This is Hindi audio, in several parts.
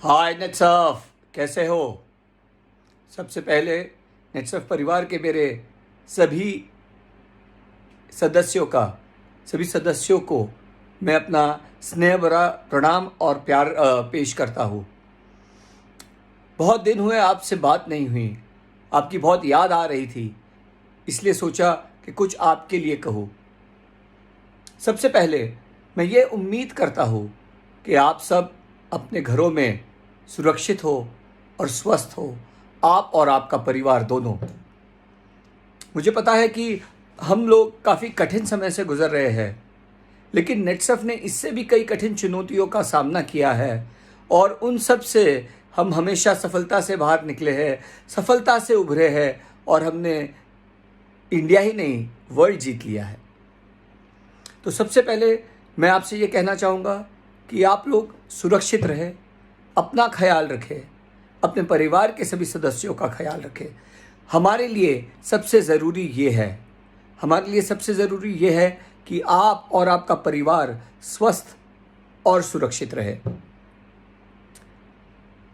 हाय नेटसर्फ, कैसे हो। सबसे पहले नेटसर्फ परिवार के मेरे सभी सदस्यों का सभी सदस्यों को मैं अपना स्नेह भरा प्रणाम और प्यार पेश करता हूँ। बहुत दिन हुए आपसे बात नहीं हुई, आपकी बहुत याद आ रही थी, इसलिए सोचा कि कुछ आपके लिए कहूँ। सबसे पहले मैं ये उम्मीद करता हूँ कि आप सब अपने घरों में सुरक्षित हो और स्वस्थ हो, आप और आपका परिवार दोनों। मुझे पता है कि हम लोग काफ़ी कठिन समय से गुजर रहे हैं, लेकिन नेटसर्फ ने इससे भी कई कठिन चुनौतियों का सामना किया है और उन सब से हम हमेशा सफलता से बाहर निकले हैं, सफलता से उभरे हैं और हमने इंडिया ही नहीं वर्ल्ड जीत लिया है। तो सबसे पहले मैं आपसे ये कहना चाहूँगा कि आप लोग सुरक्षित रहें, अपना ख्याल रखें, अपने परिवार के सभी सदस्यों का ख्याल रखें। हमारे लिए सबसे ज़रूरी ये है कि आप और आपका परिवार स्वस्थ और सुरक्षित रहे।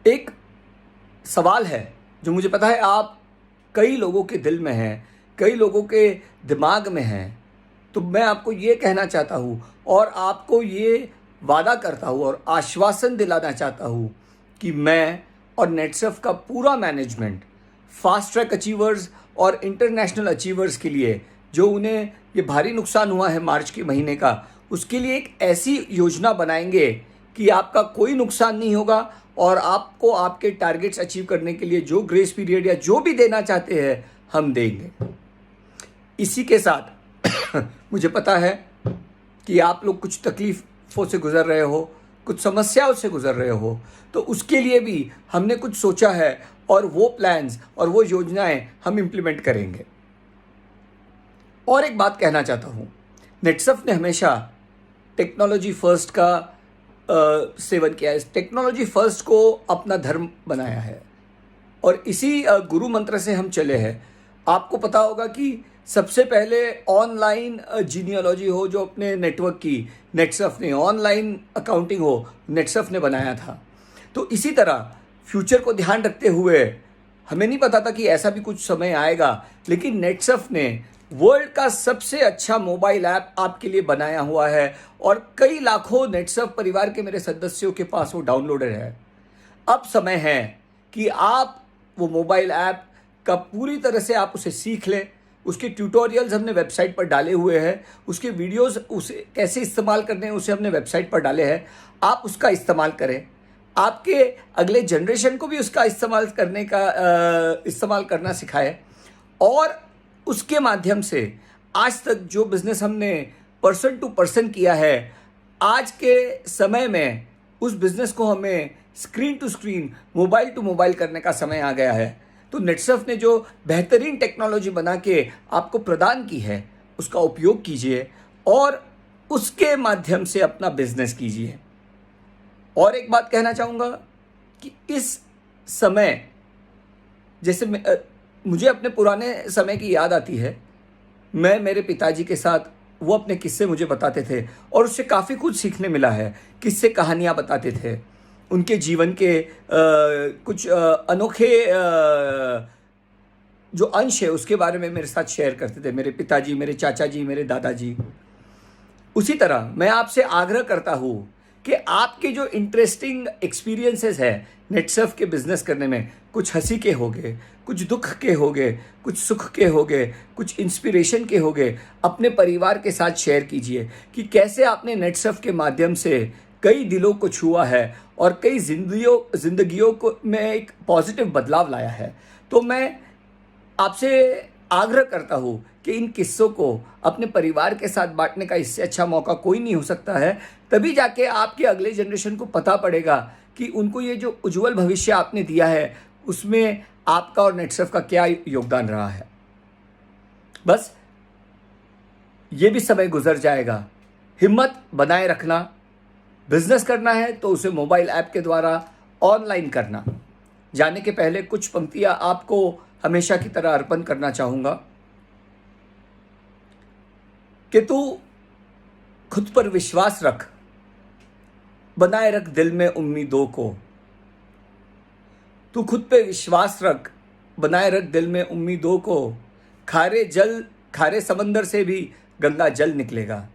एक सवाल है जो मुझे पता है आप कई लोगों के दिल में है, कई लोगों के दिमाग में है, तो मैं आपको ये कहना चाहता हूँ और आपको ये वादा करता हूँ और आश्वासन दिलाना चाहता हूँ कि मैं और नेटसर्फ का पूरा मैनेजमेंट फास्ट ट्रैक अचीवर्स और इंटरनेशनल अचीवर्स के लिए जो उन्हें ये भारी नुकसान हुआ है मार्च के महीने का, उसके लिए एक ऐसी योजना बनाएंगे कि आपका कोई नुकसान नहीं होगा और आपको आपके टारगेट्स अचीव करने के लिए जो ग्रेस पीरियड या जो भी देना चाहते हैं हम देंगे। इसी के साथ मुझे पता है कि आप लोग कुछ तकलीफ़ों से गुज़र रहे हो, कुछ समस्याओं से गुज़र रहे हो, तो उसके लिए भी हमने कुछ सोचा है और वो प्लान्स और वो योजनाएं हम इम्प्लीमेंट करेंगे। और एक बात कहना चाहता हूँ, नेटसर्फ ने हमेशा टेक्नोलॉजी फर्स्ट का सेवन किया है, टेक्नोलॉजी फर्स्ट को अपना धर्म बनाया है और इसी गुरु मंत्र से हम चले हैं। आपको पता होगा कि सबसे पहले ऑनलाइन जीनियोलॉजी हो जो अपने नेटवर्क की नेटसर्फ ने, ऑनलाइन अकाउंटिंग हो नेटसर्फ ने बनाया था। तो इसी तरह फ्यूचर को ध्यान रखते हुए हमें नहीं पता था कि ऐसा भी कुछ समय आएगा, लेकिन नेटसर्फ ने वर्ल्ड का सबसे अच्छा मोबाइल ऐप आपके लिए बनाया हुआ है और कई लाखों नेटसर्फ परिवार के मेरे सदस्यों के पास वो डाउनलोडेड है। अब समय है कि आप वो मोबाइल ऐप का पूरी तरह से आप उसे सीख लें। उसके ट्यूटोरियल्स हमने वेबसाइट पर डाले हुए हैं, उसके वीडियोस उसे कैसे इस्तेमाल करने हैं उसे हमने वेबसाइट पर डाले हैं। आप उसका इस्तेमाल करें, आपके अगले जनरेशन को भी उसका इस्तेमाल करना सिखाएं और उसके माध्यम से आज तक जो बिज़नेस हमने पर्सन टू पर्सन किया है, आज के समय में उस बिज़नेस को हमें screen to screen, mobile to mobile करने का समय आ गया है। तो नेटसर्फ ने जो बेहतरीन टेक्नोलॉजी बना के आपको प्रदान की है उसका उपयोग कीजिए और उसके माध्यम से अपना बिजनेस कीजिए। और एक बात कहना चाहूँगा कि इस समय जैसे मुझे अपने पुराने समय की याद आती है। मैं मेरे पिताजी के साथ, वो अपने किस्से मुझे बताते थे और उससे काफ़ी कुछ सीखने मिला है। किस्से कहानियाँ बताते थे, उनके जीवन के कुछ अनोखे जो अंश है उसके बारे में मेरे साथ शेयर करते थे मेरे पिताजी, मेरे चाचा जी, मेरे दादाजी। उसी तरह मैं आपसे आग्रह करता हूँ कि आपके जो इंटरेस्टिंग एक्सपीरियंसेस है नेटसर्फ के बिजनेस करने में, कुछ हंसी के होंगे, कुछ दुख के होंगे, कुछ सुख के होंगे, कुछ इंस्पिरेशन के होंगे, अपने परिवार के साथ शेयर कीजिए कि कैसे आपने नेटसर्फ के माध्यम से कई दिलों को छुआ है और कई जिंदगियों को में एक पॉजिटिव बदलाव लाया है। तो मैं आपसे आग्रह करता हूँ कि इन किस्सों को अपने परिवार के साथ बांटने का इससे अच्छा मौका कोई नहीं हो सकता है। तभी जाके आपके अगले जनरेशन को पता पड़ेगा कि उनको ये जो उज्जवल भविष्य आपने दिया है उसमें आपका और नेटसर्फ का क्या योगदान रहा है। बस ये भी समय गुजर जाएगा, हिम्मत बनाए रखना। बिजनेस करना है तो उसे मोबाइल ऐप के द्वारा ऑनलाइन करना। जाने के पहले कुछ पंक्तियां आपको हमेशा की तरह अर्पण करना चाहूँगा कि तू खुद पर विश्वास रख, बनाए रख दिल में उम्मीदों को, तू खुद पे विश्वास रख, बनाए रख दिल में उम्मीदों को, खारे समंदर से भी गंगा जल निकलेगा।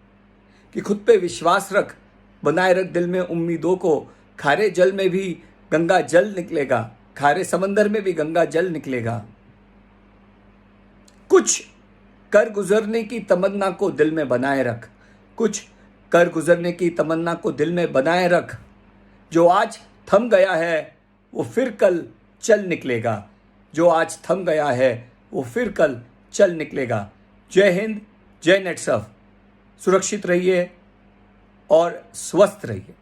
कि खुद पे विश्वास रख, बनाए रख दिल में उम्मीदों को, खारे जल में भी गंगा जल निकलेगा, खारे समंदर में भी गंगा जल निकलेगा। कुछ कर गुजरने की तमन्ना को दिल में बनाए रख, कुछ कर गुजरने की तमन्ना को दिल में बनाए रख। जो आज थम गया है वो फिर कल चल निकलेगा, जो आज थम गया है वो फिर कल चल निकलेगा। जय हिंद, जय नेटसर्फ। सुरक्षित रहिए और स्वस्थ रहिए।